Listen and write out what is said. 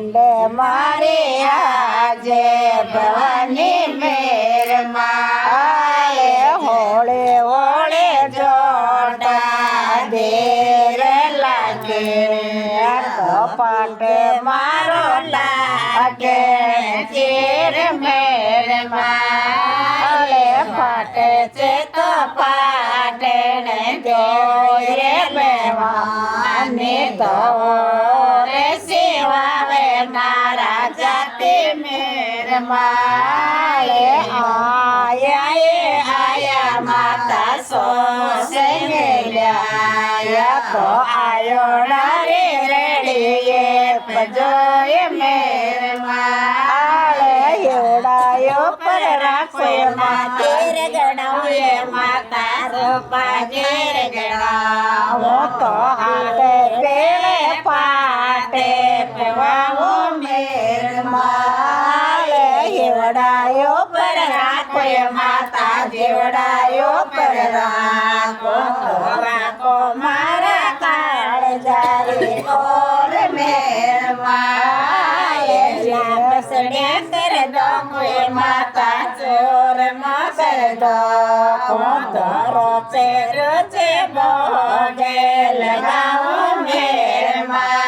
માંડે મારી આજે ભવાની મેરમાં હોળે હોળે જોટા દેર લાગે કપાટે મારો લાગે ચીર મેરમાં ફાટે છે કપાટે ને જોયે મેવાની તો રે સેવાવે મારા જાતિ મેરમાં આયા માતા સોસે મેલ્યા તો આયો રે રેડીએ પજોય મેરમાં એવડાયો પર રાખો માતે રે ગણાવે માતા રૂપા ઘેર ગણાવો તો હાથે પેલે પાટે પવાવો મેરમાં એવડાયો પર રાખો માતા જેવડાયો પર રાખો મારા કાળ જારી ઓર મેરમાં બસડે કર દો માતા ચોર માં કર દો રોચે રોચે બોગે લગાવો મેરમાં